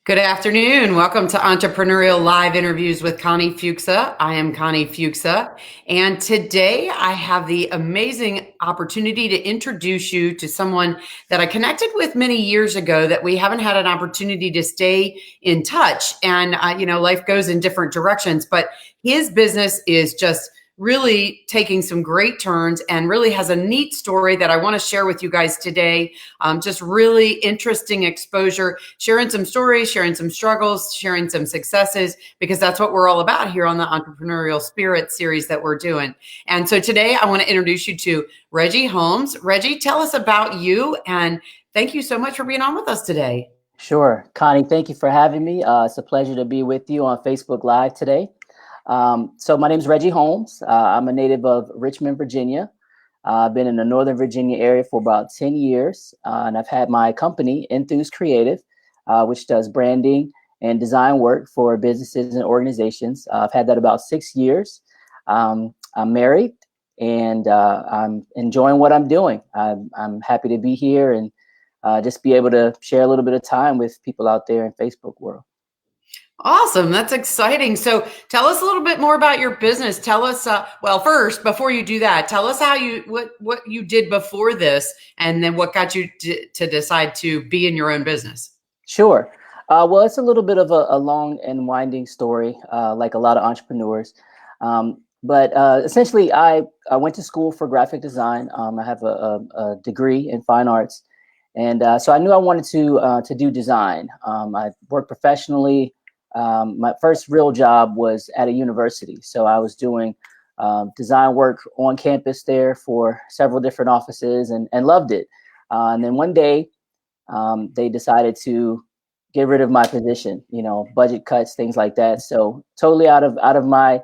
Good afternoon. Welcome to Entrepreneurial Live Interviews with Connie Fuksa. I am Connie Fuksa, and today I have the amazing opportunity to introduce you to someone that I connected with many years ago that we haven't had an opportunity to stay in touch. And, life goes in different directions, but his business is just really taking some great turns and really has a neat story that I want to share with you guys today. Just really interesting exposure, sharing some stories, sharing some struggles, sharing some successes, because that's what we're all about here on the Entrepreneurial Spirit series that we're doing. And so today I want to introduce you to Reggie Holmes. Reggie, tell us about you, and thank you so much for being on with us today. Sure. Connie, thank you for having me. It's a pleasure to be with you on Facebook Live today. So my name is Reggie Holmes. I'm a native of Richmond, Virginia. I've been in the Northern Virginia area for about 10 years, and I've had my company, Enthuse Creative, which does branding and design work for businesses and organizations. I've had that about 6 years. I'm married, and I'm enjoying what I'm doing. I'm happy to be here and just be able to share a little bit of time with people out there in Facebook world. Awesome. That's exciting. So tell us a little bit more about your business. Tell us, first, before you do that, tell us what you did before this, and then what got you to decide to be in your own business. Sure. Well, it's a little bit of a long and winding story, like a lot of entrepreneurs. But essentially, I went to school for graphic design. I have a degree in fine arts. And so I knew I wanted to do design. I worked professionally. My first real job was at a university. So I was doing design work on campus there for several different offices and loved it. And then one day they decided to get rid of my position, budget cuts, things like that. So totally out of my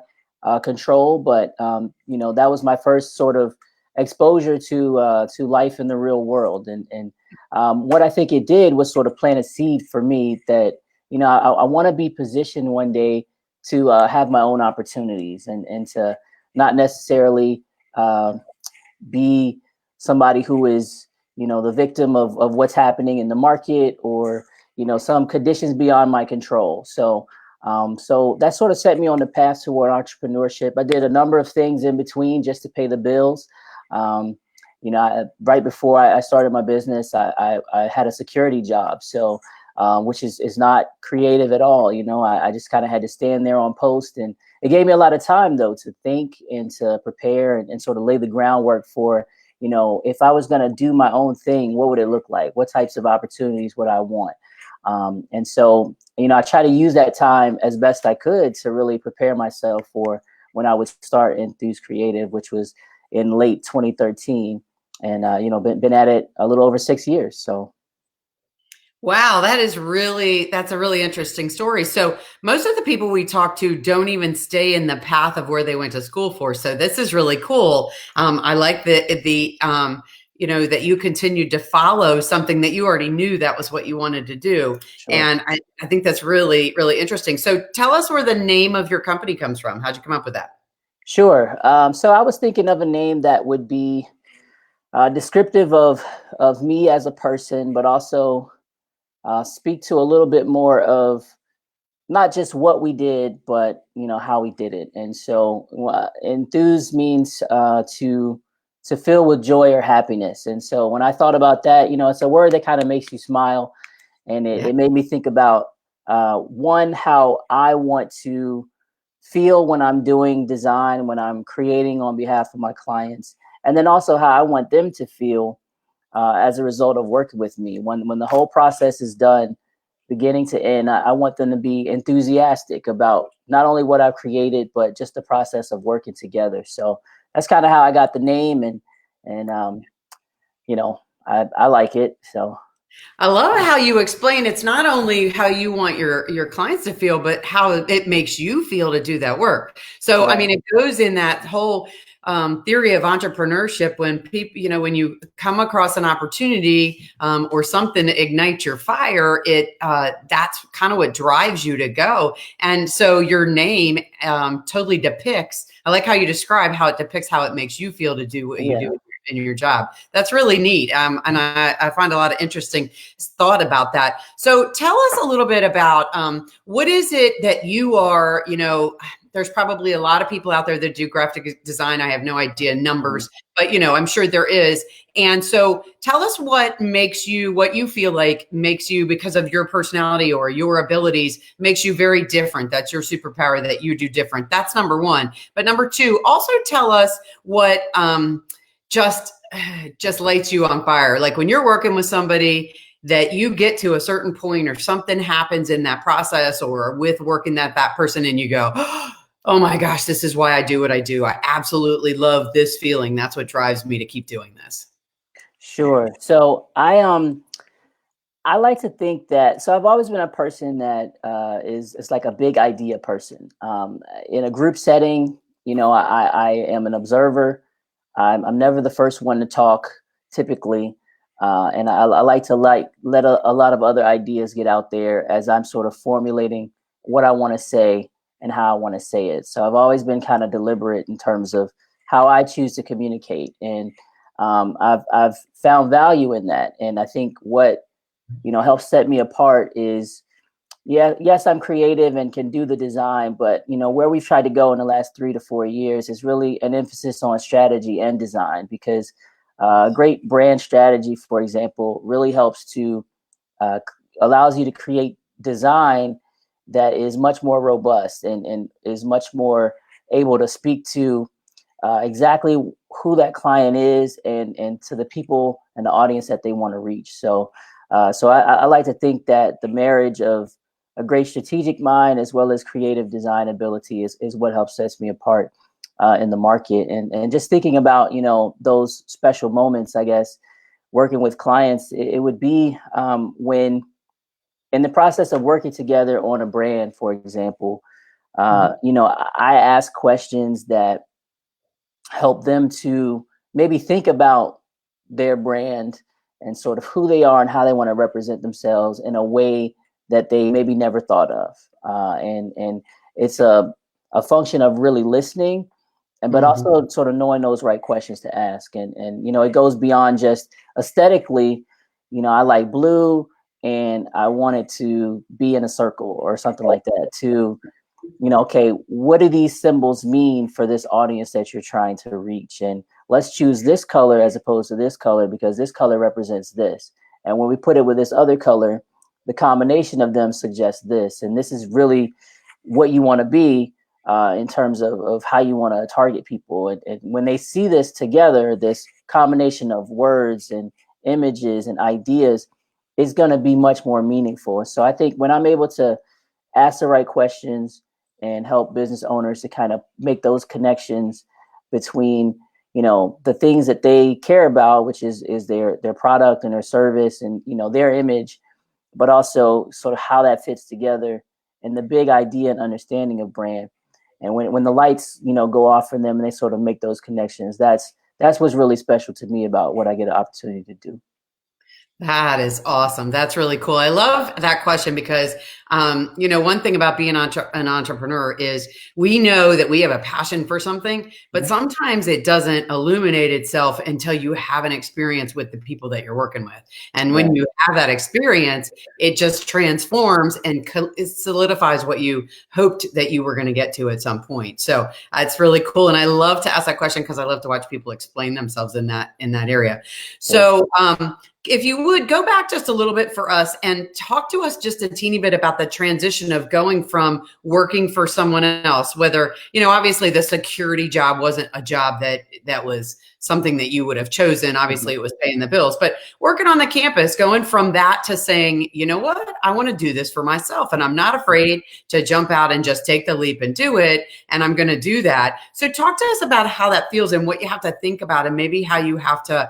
control. But, that was my first sort of exposure to life in the real world. And what I think it did was sort of plant a seed for me that, I want to be positioned one day to have my own opportunities and to not necessarily be somebody who is, the victim of what's happening in the market or, some conditions beyond my control. So that sort of set me on the path toward entrepreneurship. I did a number of things in between just to pay the bills. Right before I started my business, I had a security job. So, which is not creative at all. I just kind of had to stand there on post, and it gave me a lot of time though to think and to prepare and sort of lay the groundwork for, if I was going to do my own thing, what would it look like? What types of opportunities would I want? And so, I try to use that time as best I could to really prepare myself for when I would start Enthuse Creative, which was in late 2013. And, been at it a little over 6 years. So. Wow, that's a really interesting story. So most of the people we talk to don't even stay in the path of where they went to school for. So this is really cool. I like that you continued to follow something that you already knew that was what you wanted to do. Sure. And I think that's really, really interesting. So tell us where the name of your company comes from. How'd you come up with that? Sure. So I was thinking of a name that would be descriptive of me as a person, but also speak to a little bit more of not just what we did, but how we did it. And so enthuse means to fill with joy or happiness. And so when I thought about that, it's a word that kind of makes you smile. And it made me think about one, how I want to feel when I'm doing design, when I'm creating on behalf of my clients, and then also how I want them to feel as a result of working with me. When the whole process is done, beginning to end, I want them to be enthusiastic about not only what I've created, but just the process of working together. So that's kind of how I got the name, and I like it. So. I love how you explain it's not only how you want your clients to feel, but how it makes you feel to do that work. So, Right. I mean, it goes in that whole theory of entrepreneurship. When people, when you come across an opportunity or something to ignite your fire, that's kind of what drives you to go. And so your name totally depicts. I like how you describe how it depicts how it makes you feel to do what you do in your job. That's really neat. And I find a lot of interesting thought about that. So tell us a little bit about what is it that you are, there's probably a lot of people out there that do graphic design. I have no idea numbers, but I'm sure there is. And so tell us what you feel like makes you, because of your personality or your abilities, makes you very different. That's your superpower that you do different. That's number one. But number two, also tell us what just lights you on fire. Like when you're working with somebody that you get to a certain point or something happens in that process or with working that person and you go, oh my gosh, this is why I do what I do. I absolutely love this feeling. That's what drives me to keep doing this. Sure. So I like to think that, so I've always been a person that is like a big idea person. In a group setting, I am an observer. I'm never the first one to talk typically. And I like to let a lot of other ideas get out there as I'm sort of formulating what I want to say and how I want to say it. So I've always been kind of deliberate in terms of how I choose to communicate. And I've found value in that. And I think what, helps set me apart is, yes, I'm creative and can do the design, but where we've tried to go in the last 3 to 4 years is really an emphasis on strategy and design, because great brand strategy, for example, really helps to allows you to create design that is much more robust and is much more able to speak to exactly who that client is and to the people and the audience that they want to reach. So I like to think that the marriage of a great strategic mind as well as creative design ability is what helps sets me apart in the market. And just thinking about, those special moments, I guess, working with clients, it would be when in the process of working together on a brand, for example, I ask questions that help them to maybe think about their brand and sort of who they are and how they want to represent themselves in a way that they maybe never thought of. And it's a function of really listening, but also sort of knowing those right questions to ask. And it goes beyond just aesthetically, I like blue and I want it to be in a circle or something like that, to okay, what do these symbols mean for this audience that you're trying to reach? And let's choose this color as opposed to this color because this color represents this. And when we put it with this other color, the combination of them suggests this. And this is really what you want to be in terms of how you want to target people. And when they see this together, this combination of words and images and ideas is going to be much more meaningful. So I think when I'm able to ask the right questions and help business owners to kind of make those connections between, the things that they care about, which is their product and their service and, their image, but also sort of how that fits together and the big idea and understanding of brand. And when the lights, go off for them and they sort of make those connections, that's what's really special to me about what I get an opportunity to do. That is awesome. That's really cool. I love that question because, one thing about being an entrepreneur is we know that we have a passion for something, but sometimes it doesn't illuminate itself until you have an experience with the people that you're working with. And when you have that experience, it just transforms and it solidifies what you hoped that you were going to get to at some point. So it's really cool. And I love to ask that question because I love to watch people explain themselves in that area. So, if you would go back just a little bit for us and talk to us just a teeny bit about the transition of going from working for someone else, whether, obviously the security job wasn't a job that was something that you would have chosen. Obviously it was paying the bills, but working on the campus, going from that to saying, you know what, I want to do this for myself and I'm not afraid to jump out and just take the leap and do it. And I'm going to do that. So talk to us about how that feels and what you have to think about and maybe how you have to,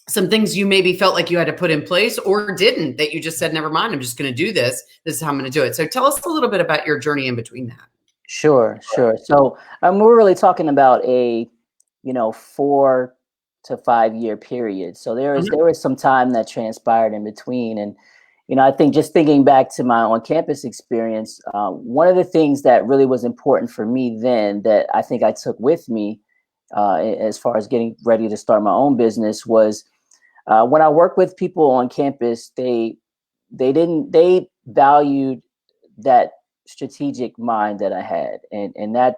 some things you maybe felt like you had to put in place or didn't, that you just said, never mind, I'm just going to do this. This is how I'm going to do it. So tell us a little bit about your journey in between that. Sure. So we're really talking about a, 4 to 5 year period. So there was some time that transpired in between. And, I think just thinking back to my on-campus experience, one of the things that really was important for me then that I think I took with me as far as getting ready to start my own business was when I worked with people on campus, they valued that strategic mind that I had, and that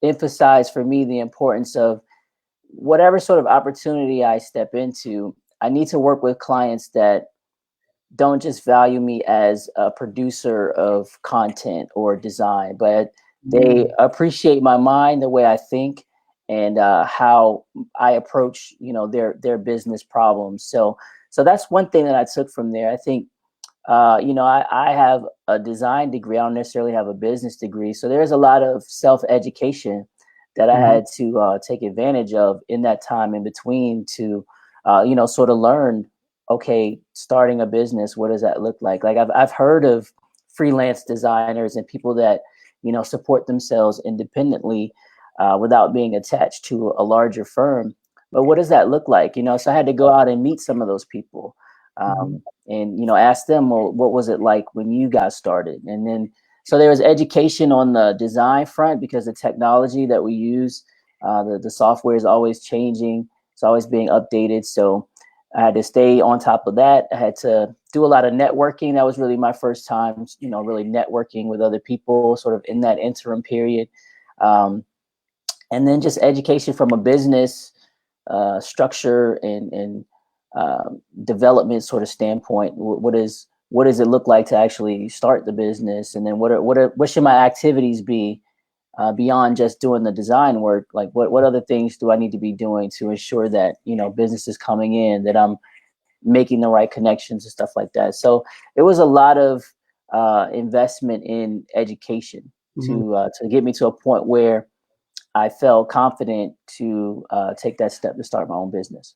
emphasized for me the importance of whatever sort of opportunity I step into. I need to work with clients that don't just value me as a producer of content or design, but they appreciate my mind, the way I think, and how I approach, their business problems. So that's one thing that I took from there. I think, I have a design degree. I don't necessarily have a business degree, so there's a lot of self-education that I had to take advantage of in that time in between to, sort of learn, okay, starting a business, what does that look like? Like I've heard of freelance designers and people that, support themselves independently without being attached to a larger firm. But what does that look like? So I had to go out and meet some of those people and, ask them, well, what was it like when you got started? And then, so there was education on the design front because the technology that we use, the software is always changing. It's always being updated. So I had to stay on top of that. I had to do a lot of networking. That was really my first time, really networking with other people sort of in that interim period. And then just education from a business structure and development sort of standpoint. What does it look like to actually start the business? And then what should my activities be beyond just doing the design work? Like what other things do I need to be doing to ensure that, business is coming in, that I'm making the right connections and stuff like that. So it was a lot of investment in education to get me to a point where I felt confident to take that step to start my own business.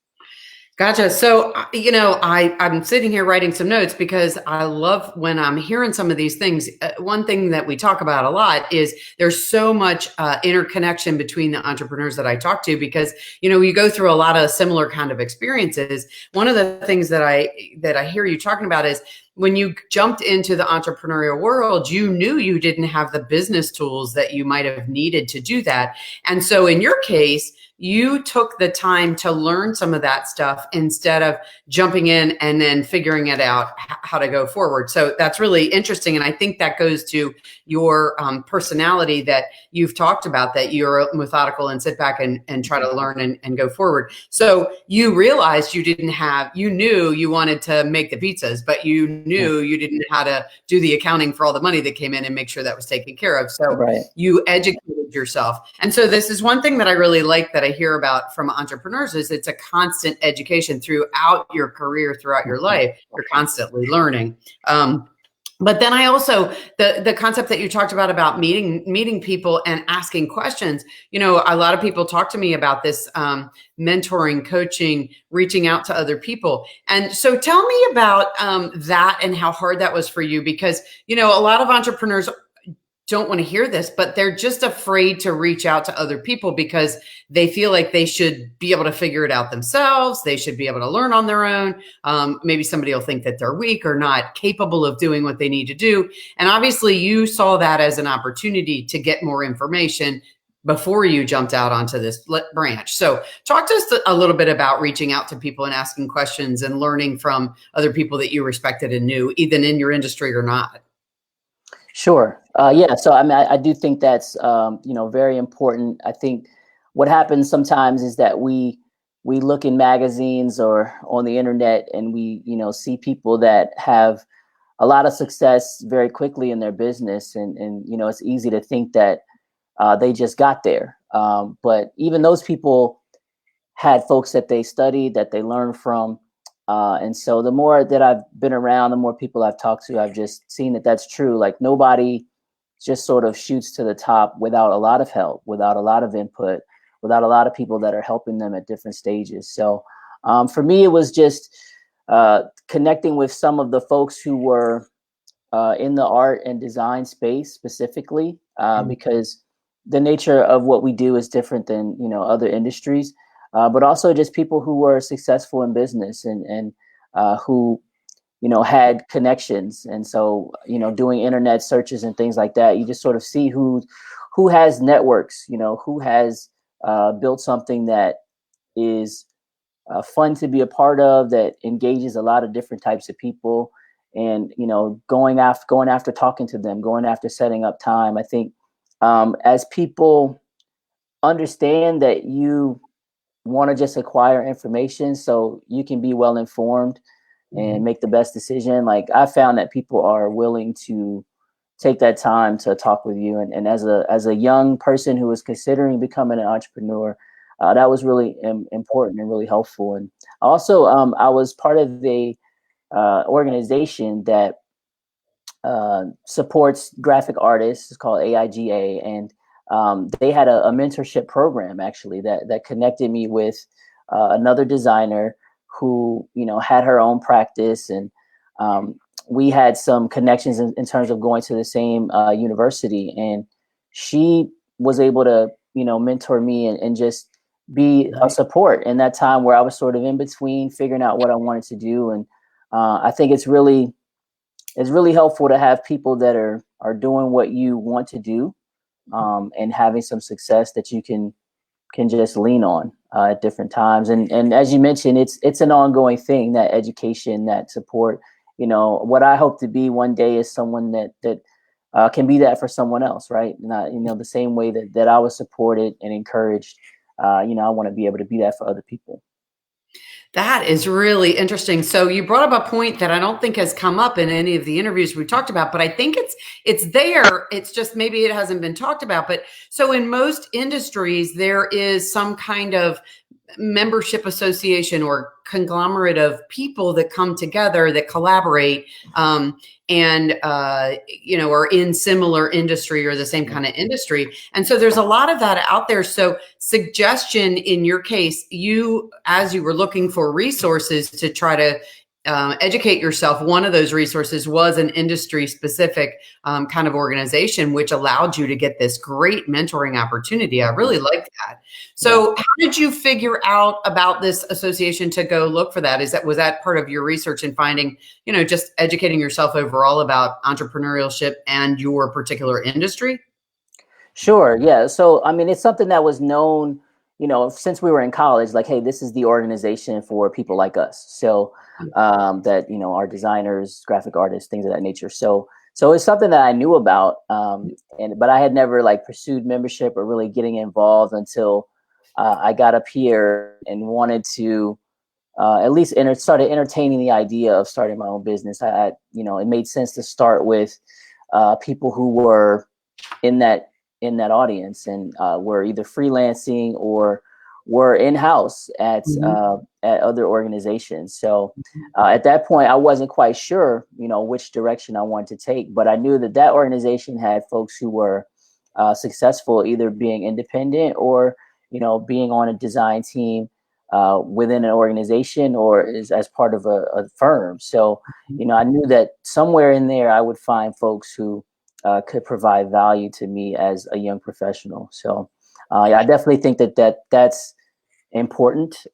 Gotcha. So, I'm sitting here writing some notes because I love when I'm hearing some of these things. One thing that we talk about a lot is there's so much interconnection between the entrepreneurs that I talk to because, you go through a lot of similar kind of experiences. One of the things that I hear you talking about is when you jumped into the entrepreneurial world, you knew you didn't have the business tools that you might have needed to do that. And so in your case, you took the time to learn some of that stuff instead of jumping in and then figuring it out how to go forward. So that's really interesting. And I think that goes to your personality that you've talked about, that you're methodical and sit back and try to learn and go forward. So you realized you knew you wanted to make the pizzas, but you knew you didn't know how to do the accounting for all the money that came in and make sure that was taken care of. So you educated yourself. And so this is one thing that I really like that I hear about from entrepreneurs is it's a constant education throughout your career, throughout your life. You're constantly learning. But then I also, the concept that you talked about meeting people and asking questions, a lot of people talk to me about this mentoring, coaching, reaching out to other people. And so tell me about that and how hard that was for you, because, a lot of entrepreneurs don't want to hear this, but they're just afraid to reach out to other people because they feel like they should be able to figure it out themselves. They should be able to learn on their own. Maybe somebody will think that they're weak or not capable of doing what they need to do. And obviously you saw that as an opportunity to get more information before you jumped out onto this branch. So talk to us a little bit about reaching out to people and asking questions and learning from other people that you respected and knew, even in your industry or not. Sure. Yeah. So I mean, I do think that's very important. I think what happens sometimes is that we look in magazines or on the internet and we see people that have a lot of success very quickly in their business, and it's easy to think that they just got there. But even those people had folks that they studied, that they learned from. And so the more that I've been around, the more people I've talked to, I've just seen that that's true. Like nobody just sort of shoots to the top without a lot of help, without a lot of input, without a lot of people that are helping them at different stages. So for me, it was just connecting with some of the folks who were in the art and design space specifically, because the nature of what we do is different than, other industries. But also just people who were successful in business and who, had connections. And so, doing internet searches and things like that, you just sort of see who has networks, who has build something that is fun to be a part of, that engages a lot of different types of people, and going after talking to them, going after setting up time. I think as people understand that you want to just acquire information so you can be well informed and make the best decision, like I found that people are willing to take that time to talk with you. And as a young person who was considering becoming an entrepreneur, that was really important and really helpful. And also, I was part of the organization that supports graphic artists. It's called AIGA, and they had a mentorship program actually that connected me with another designer who had her own practice, and we had some connections in terms of going to the same university, and she was able to mentor me and just be a support in that time where I was sort of in between figuring out what I wanted to do. And I think it's really helpful to have people that are doing what you want to do, and having some success that you can just lean on at different times. And as you mentioned, it's an ongoing thing, that education, that support. What I hope to be one day is someone that can be that for someone else, right? Not the same way that I was supported and encouraged. I want to be able to be that for other people. That is really interesting. So you brought up a point that I don't think has come up in any of the interviews we talked about, but I think it's there. It's just maybe it hasn't been talked about. But so in most industries, there is some kind of membership association or conglomerate of people that come together, that collaborate, and are in similar industry or the same kind of industry. And so there's a lot of that out there. So suggestion in your case, as you were looking for resources to try to educate yourself, one of those resources was an industry specific kind of organization, which allowed you to get this great mentoring opportunity. I really like that. So how did you figure out about this association to go look for that? Was that part of your research in finding, just educating yourself overall about entrepreneurship and your particular industry? Sure. Yeah. So, I mean, it's something that was known, since we were in college, like, hey, this is the organization for people like us. So, that, our designers, graphic artists, things of that nature. So it's something that I knew about. But I had never pursued membership or really getting involved until I got up here and wanted to at least started entertaining the idea of starting my own business. It made sense to start with people who were in that audience and were either freelancing or were in-house at other organizations. So at that point, I wasn't quite sure, which direction I wanted to take, but I knew that organization had folks who were successful, either being independent or, being on a design team within an organization or as part of a firm. So, I knew that somewhere in there I would find folks who could provide value to me as a young professional. So I definitely think that's important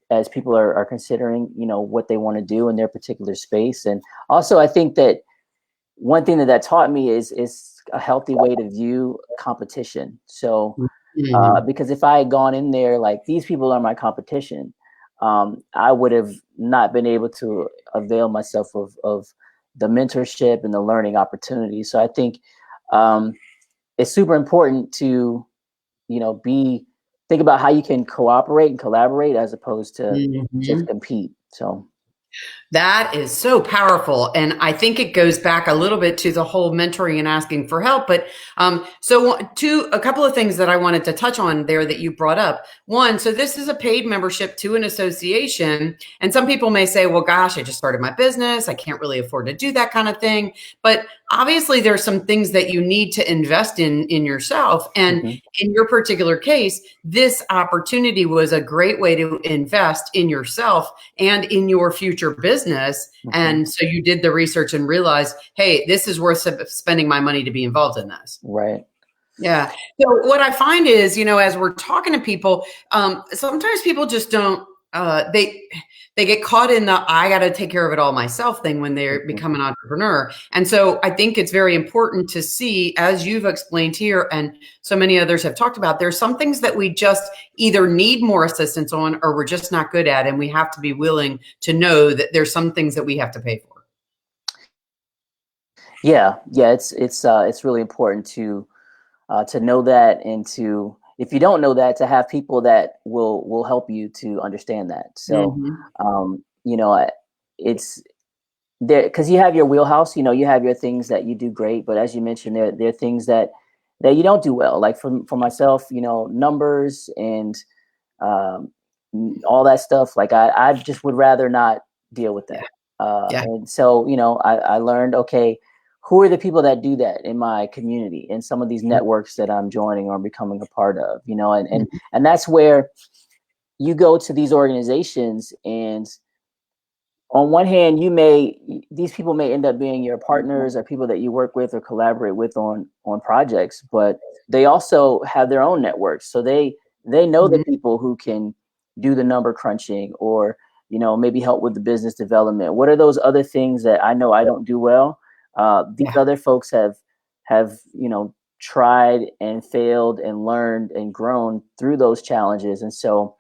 as people are considering, what they want to do in their particular space. And also, I think that one thing that taught me is a healthy way to view competition. So because if I had gone in there like, these people are my competition, I would have not been able to avail myself of the mentorship and the learning opportunities. So I think it's super important to, think about how you can cooperate and collaborate as opposed to just compete. So that is so powerful. And I think it goes back a little bit to the whole mentoring and asking for help. But a couple of things that I wanted to touch on there that you brought up. One, so this is a paid membership to an association. And some people may say, well, gosh, I just started my business. I can't really afford to do that kind of thing. But obviously, there's some things that you need to invest in yourself. And in your particular case, this opportunity was a great way to invest in yourself and in your future business. And so you did the research and realized, hey, this is worth spending my money to be involved in this. Right. Yeah. So what I find is, as we're talking to people, sometimes people just don't they get caught in the I got to take care of it all myself thing when they Mhm. become an entrepreneur. And so I think it's very important to see, as you've explained here, and so many others have talked about, there's some things that we just either need more assistance on or we're just not good at, and we have to be willing to know that there's some things that we have to pay for. Yeah, yeah, it's really important to know that, and to, if you don't know that, to have people that will help you to understand that. So, Hmm. you know, it's there because you have your wheelhouse. You know, you have your things that you do great, but as you mentioned, there are things that you don't do well. Like for myself, you know, numbers and um, all that stuff. Like I just would rather not deal with Yeah. that. Yeah. And so, you know, I learned, okay, who are the people that do that in my community, in some of these networks that I'm joining or becoming a part of, you know, Mhm. and that's where you go to these organizations, and on one hand, these people may end up being your partners or people that you work with or collaborate with on projects, but they also have their own networks. So they know the Mhm. people who can do the number crunching, or, you know, maybe help with the business development. What are those other things that I know I don't do well? These Yeah. other folks have, you know, tried and failed and learned and grown through those challenges. And so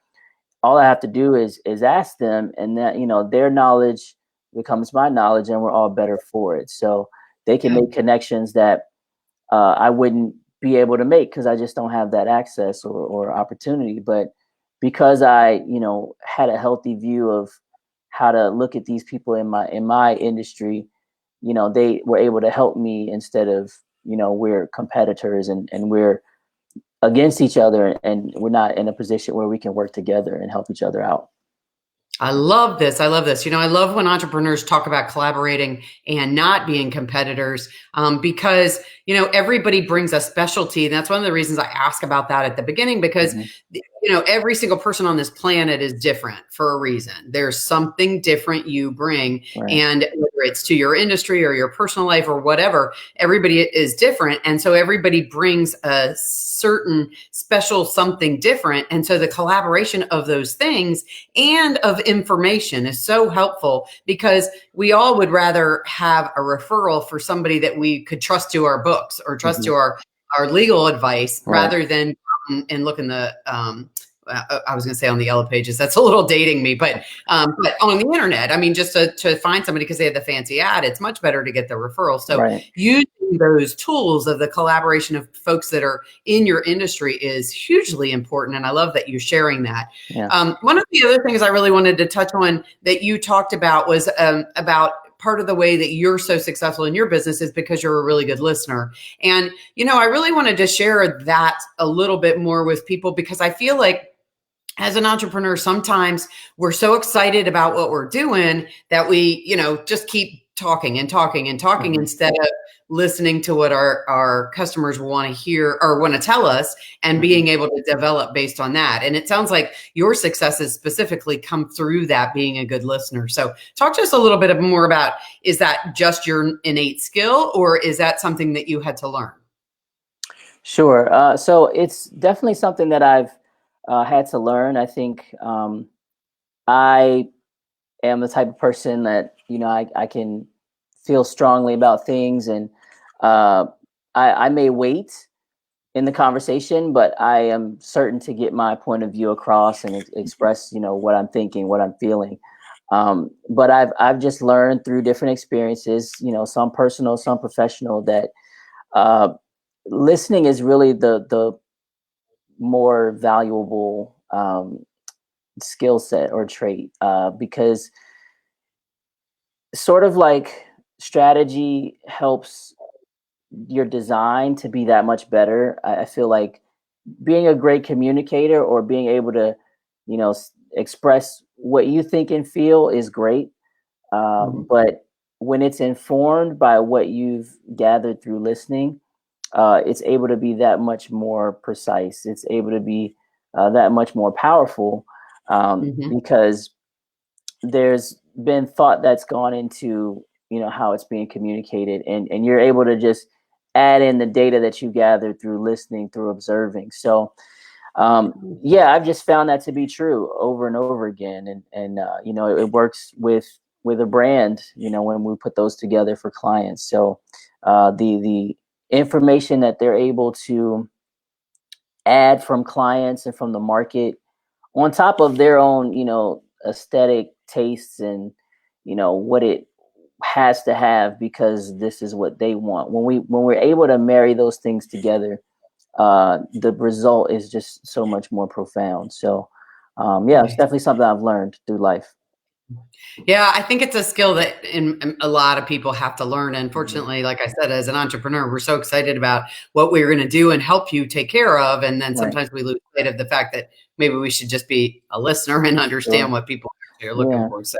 all I have to do is ask them, and that, you know, their knowledge becomes my knowledge, and we're all better for it. So they can Yeah. make connections that I wouldn't be able to make because I just don't have that access or opportunity. But because I, you know, had a healthy view of how to look at these people in my industry, you know, they were able to help me, instead of, you know, we're competitors, and we're against each other, and we're not in a position where we can work together and help each other out. I love this. I love this. You know, I love when entrepreneurs talk about collaborating and not being competitors, because, you know, everybody brings a specialty. And that's one of the reasons I ask about that at the beginning, because, Hmm. you know, every single person on this planet is different for a reason. There's something different you bring. Right. And whether it's to your industry or your personal life or whatever, everybody is different. And so everybody brings a certain special something different. And so the collaboration of those things and of information is so helpful, because we all would rather have a referral for somebody that we could trust to our books or trust Hmm. to our legal advice, Right. rather than and look in the I was going to say on the yellow pages. That's a little dating me, but on the internet, I mean, just to find somebody because they have the fancy ad, it's much better to get the referral. So Right. using those tools of the collaboration of folks that are in your industry is hugely important, and I love that you're sharing that. Yeah. One of the other things I really wanted to touch on that you talked about was about part of the way that you're so successful in your business is because you're a really good listener. And, you know, I really wanted to share that a little bit more with people, because I feel like as an entrepreneur, sometimes we're so excited about what we're doing that we, you know, just keep talking and talking and talking Hmm. instead of listening to what our customers want to hear or want to tell us, and Hmm. being able to develop based on that. And it sounds like your successes specifically come through that, being a good listener. So talk to us a little bit more about, is that just your innate skill, or is that something that you had to learn? Sure. So it's definitely something that I've had to learn. I think I am the type of person that, you know, I can feel strongly about things, and uh, I may wait in the conversation, but I am certain to get my point of view across and express, you know, what I'm thinking, what I'm feeling. But I've just learned through different experiences, you know, some personal, some professional, that uh, listening is really the more valuable skill set or trait, because sort of like strategy helps your design to be that much better. I feel like being a great communicator, or being able to, you know, express what you think and feel, is great. Mhm. But when it's informed by what you've gathered through listening, it's able to be that much more precise. It's able to be that much more powerful, Mhm. because there's been thought that's gone into, you know, how it's being communicated, and you're able to just add in the data that you gathered through listening, through observing. So Yeah, I've just found that to be true over and over again, and it works with a brand, when we put those together for clients. So the information that they're able to add from clients and from the market, on top of their own, aesthetic tastes and what it has to have, because this is what they want. When we're able to marry those things together, the result is just so much more profound. So, yeah, it's Nice. definitely something I've learned through life. Yeah, I think it's a skill that a lot of people have to learn. Unfortunately, like I said, as an entrepreneur, we're so excited about what we're going to do and help you take care of. And then Right. sometimes we lose sight of the fact that maybe we should just be a listener and understand Sure. what people actually are looking Yeah. for. So,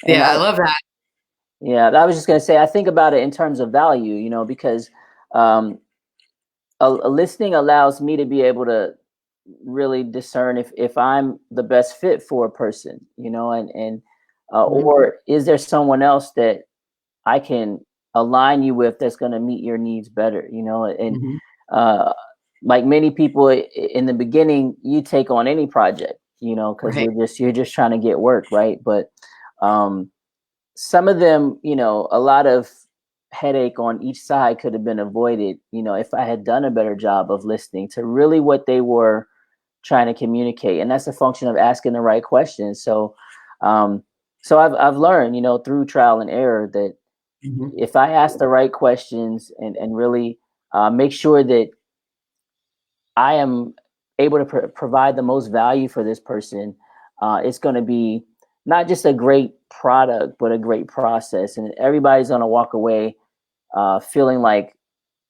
And yeah, I love that. I was just going to say, I think about it in terms of value, because um, a listening allows me to be able to really discern if I'm the best fit for a person, and Mhm. or is there someone else that I can align you with that's going to meet your needs better, and Mhm. uh, like many people in the beginning, you take on any project, because Right. you're just trying to get work, right? But um, some of them, a lot of headache on each side could have been avoided, if I had done a better job of listening to really what they were trying to communicate. And that's a function of asking the right questions. Um, so I've learned, through trial and error, that Mhm. if I ask the right questions and really make sure that I am able to provide the most value for this person, it's going to be not just a great product, but a great process. And everybody's going to walk away feeling like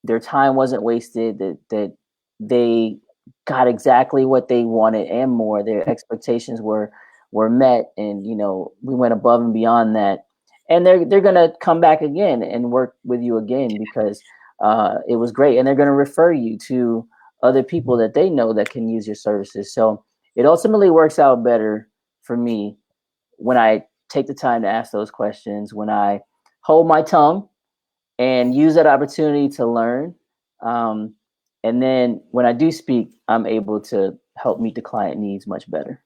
their time wasn't wasted, that they got exactly what they wanted and more. Their expectations were met, and we went above and beyond that. And they're gonna come back again and work with you again because it was great, and they're gonna refer you to other people that they know that can use your services. So it ultimately works out better for me when I take the time to ask those questions, when I hold my tongue and use that opportunity to learn. Um, and then when I do speak, I'm able to help meet the client needs much better.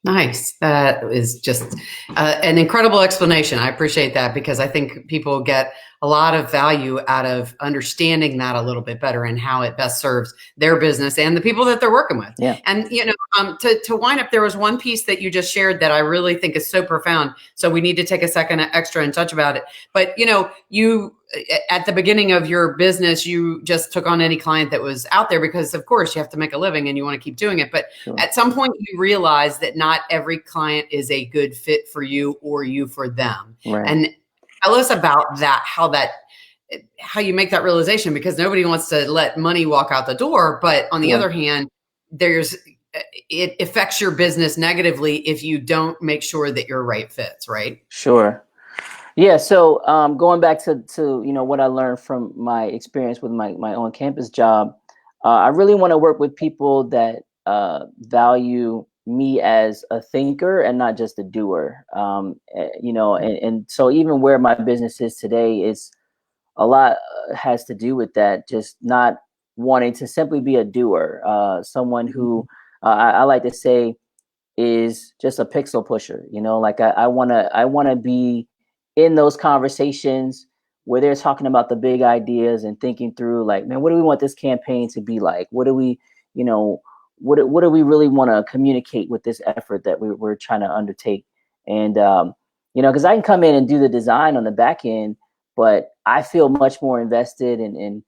Nice. That is just an incredible explanation. I appreciate that because I think people get a lot of value out of understanding that a little bit better and how it best serves their business and the people that they're working with. Yeah, And to wind up, there was one piece that you just shared that I really think is so profound. So we need to take a second extra and touch about it. But you at the beginning of your business, you just took on any client that was out there because, of course, you have to make a living and you want to keep doing it. But sure. at some point, you realize that not every client is a good fit for you or you for them. Right. And tell us about that, how you make that realization, because nobody wants to let money walk out the door. But on the Sure. other hand, it affects your business negatively if you don't make sure that your right fits, right? Sure. Yeah. So going back to what I learned from my experience with my on campus job, I really want to work with people that value me as a thinker and not just a doer. And so even where my business is today is a lot has to do with that. Just not wanting to simply be a doer. Someone who I like to say is just a pixel pusher. Like I wanna be in those conversations where they're talking about the big ideas and thinking through, like, man, what do we want this campaign to be like? What do we, you know, what do we really want to communicate with this effort that we're trying to undertake? And because I can come in and do the design on the back end, but I feel much more invested and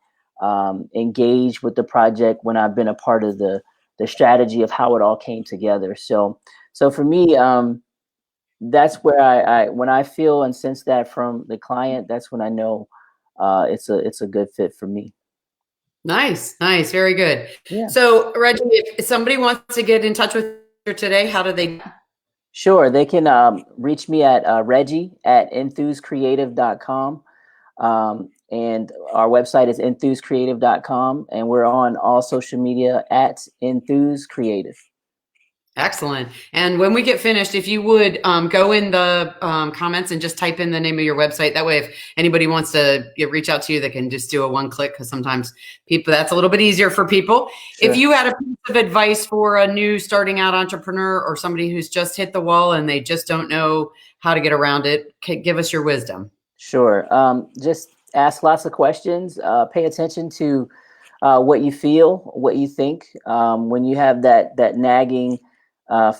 engaged with the project when I've been a part of the strategy of how it all came together. So for me, that's where I when I feel and sense that from the client, that's when I know it's a good fit for me. Nice, nice, very good. Yeah, So, Reggie, if somebody wants to get in touch with you today, how do they? sure. They can reach me at Reggie at enthusecreative.com. And our website is enthusecreative.com. And we're on all social media at Enthuse Creative. Excellent. And when we get finished, if you would go in the comments and just type in the name of your website. That way, if anybody wants to reach out to you, they can just do a one click, because sometimes people, that's a little bit easier for people. Sure. If you had a piece of advice for a new starting out entrepreneur or somebody who's just hit the wall and they just don't know how to get around it, give us your wisdom. Sure. Just ask lots of questions. Pay attention to what you feel, what you think. When you have that nagging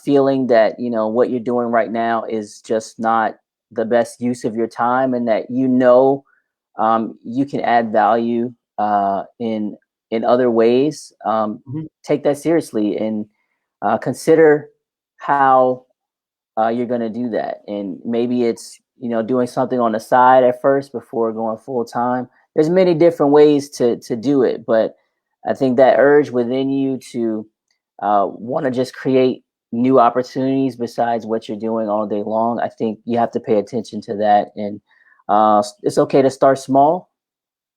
feeling that what you're doing right now is just not the best use of your time, and that you can add value in other ways. Take that seriously and consider how you're going to do that. And maybe it's doing something on the side at first before going full time. There's many different ways to do it, but I think that urge within you to want to just create new opportunities besides what you're doing all day long, I think you have to pay attention to that. And it's okay to start small,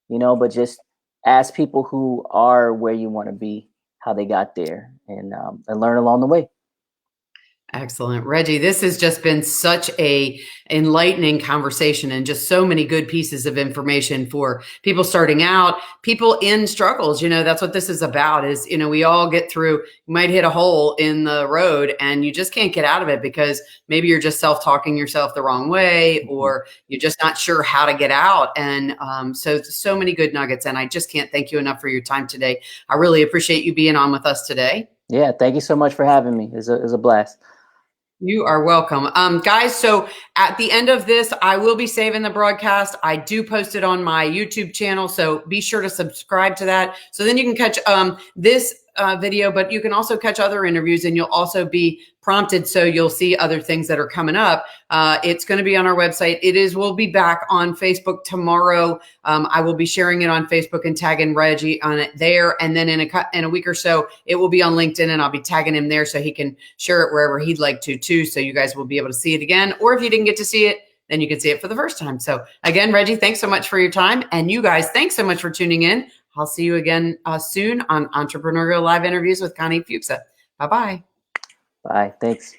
but just ask people who are where you want to be, how they got there, and learn along the way. Excellent. Reggie, this has just been such a enlightening conversation, and just so many good pieces of information for people starting out, people in struggles. That's what this is about, is, we all get through, you might hit a hole in the road and you just can't get out of it because maybe you're just self-talking yourself the wrong way, or you're just not sure how to get out. And so many good nuggets. And I just can't thank you enough for your time today. I really appreciate you being on with us today. Yeah. Thank you so much for having me. It was a blast. You are welcome. Guys, so at the end of this, I will be saving the broadcast. I do post it on my YouTube channel, so be sure to subscribe to that. So then you can catch this video, but you can also catch other interviews, and you'll also be prompted, so you'll see other things that are coming up. It's going to be on our website. We'll be back on Facebook tomorrow. I will be sharing it on Facebook and tagging Reggie on it there. And then in a week or so, it will be on LinkedIn, and I'll be tagging him there so he can share it wherever he'd like to too. So you guys will be able to see it again. Or if you didn't get to see it, then you can see it for the first time. So again, Reggie, thanks so much for your time. And you guys, thanks so much for tuning in. I'll see you again soon on Entrepreneurial Live Interviews with Connie Fuksa. Bye-bye. Bye. Thanks.